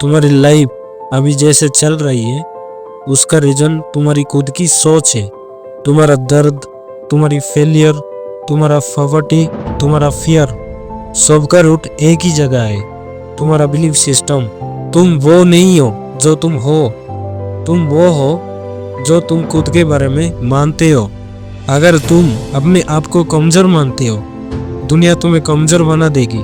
तुम्हारी लाइफ अभी जैसे चल रही है उसका रीजन तुम्हारी खुद की सोच है। तुम्हारा दर्द, तुम्हारी फेलियर, तुम्हारा पॉवर्टी, तुम्हारा फियर, सबका रूट एक ही जगह है, तुम्हारा बिलीफ सिस्टम। तुम वो नहीं हो जो तुम हो, तुम वो हो जो तुम खुद के बारे में मानते हो। अगर तुम अपने आप को कमजोर मानते हो, दुनिया तुम्हें कमजोर बना देगी।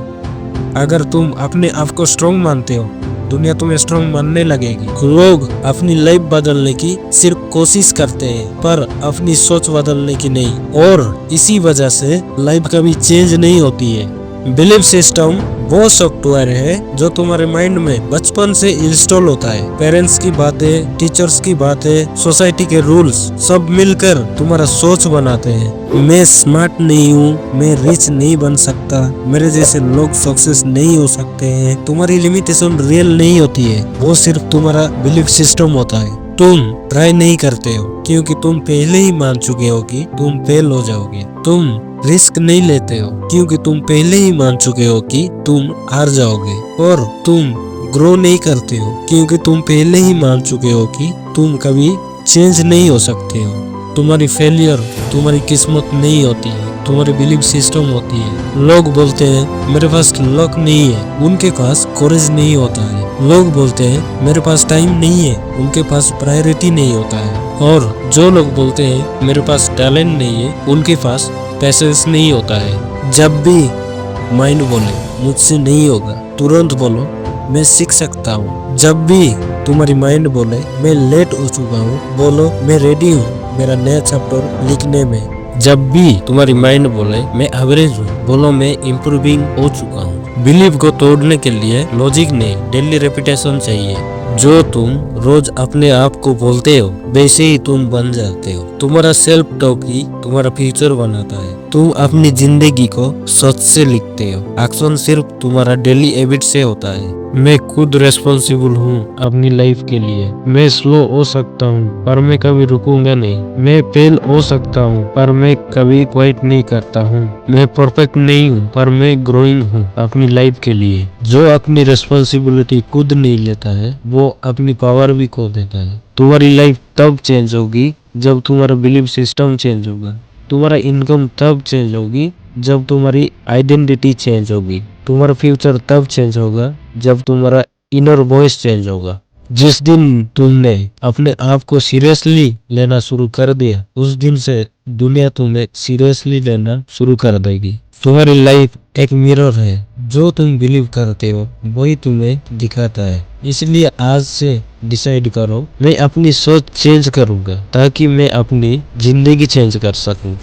अगर तुम अपने आप को स्ट्रॉन्ग मानते हो, दुनिया तुम्हें स्ट्रॉन्ग मानने लगेगी। लोग अपनी लाइफ बदलने की सिर्फ कोशिश करते हैं पर अपनी सोच बदलने की नहीं, और इसी वजह से लाइफ कभी चेंज नहीं होती है। बिलीफ सिस्टम वो सॉफ्टवेयर है जो तुम्हारे माइंड में बचपन से इंस्टॉल होता है। पेरेंट्स की बातें, टीचर्स की बातें, सोसाइटी के रूल्स सब मिलकर तुम्हारा सोच बनाते हैं। मैं स्मार्ट नहीं हूँ, मैं रिच नहीं बन सकता, मेरे जैसे लोग सक्सेस नहीं हो सकते हैं। तुम्हारी लिमिटेशन रियल नहीं होती है, वो सिर्फ तुम्हारा बिलीफ सिस्टम होता है। तुम ट्राई नहीं करते हो क्योंकि तुम पहले ही मान चुके हो कि तुम फेल हो जाओगे। तुम रिस्क नहीं लेते हो क्योंकि तुम पहले ही मान चुके हो कि तुम हार जाओगे। और तुम ग्रो नहीं करते हो क्योंकि तुम पहले ही मान चुके हो कि तुम कभी चेंज नहीं हो सकते हो। तुम्हारी फेलियर तुम्हारी किस्मत नहीं होती है, तुम्हारी बिलीफ सिस्टम होती है। लोग बोलते हैं मेरे पास लक नहीं है, उनके पास कोरेज नहीं होता है। लोग बोलते हैं मेरे पास टाइम नहीं है, उनके पास प्रायोरिटी नहीं होता है। और जो लोग बोलते हैं मेरे पास टैलेंट नहीं है, उनके पास पैसेंस नहीं होता है। जब भी माइंड बोले मुझसे नहीं होगा, तुरंत बोलो मैं सीख सकता हूँ। जब भी तुम्हारी माइंड बोले मैं लेट हो चुका हूँ, बोलो मैं रेडी हूँ मेरा नया चैप्टर लिखने में। जब भी तुम्हारी माइंड बोले मैं एवरेज हूँ, बोलो मैं इम्प्रूविंग हो चुका हूँ। बिलीव को तोड़ने के लिए लॉजिक नहीं, डेली रेपिटेशन चाहिए। जो तुम रोज अपने आप को बोलते हो वैसे ही तुम बन जाते हो। तुम्हारा सेल्फ टॉक ही तुम्हारा फ्यूचर बनाता है। तुम अपनी जिंदगी को सच से लिखते हो, एक्शन सिर्फ तुम्हारा डेली हैबिट से होता है। मैं खुद रिस्पॉन्सिबल हूँ अपनी लाइफ के लिए। मैं स्लो हो सकता हूँ पर मैं कभी रुकूंगा नहीं। मैं फेल हो सकता हूँ पर मैं कभी क्विट नहीं करता हूँ। मैं परफेक्ट नहीं हूँ पर मैं ग्रोइंग हूँ अपनी लाइफ के लिए। जो अपनी रिस्पॉन्सिबिलिटी खुद नहीं लेता है वो अपनी पावर भी खो देता है। तुम्हारी लाइफ तब चेंज होगी जब तुम्हारा बिलीफ सिस्टम चेंज होगा। तुम्हारा इनकम तब चेंज होगी जब तुम्हारी आइडेंटिटी चेंज होगी। तुम्हारा फ्यूचर तब चेंज होगा जब तुम्हारा इनर वॉइस चेंज होगा। जिस दिन तुमने अपने आप को सीरियसली लेना शुरू कर दिया, उस दिन से दुनिया तुम्हें सीरियसली लेना शुरू कर देगी। तुम्हारी लाइफ एक मिरर है, जो तुम बिलीव करते हो वही तुम्हें दिखाता है। इसलिए आज से डिसाइड करो मैं अपनी सोच चेंज करूंगा ताकि मैं अपनी जिंदगी चेंज कर सकूं।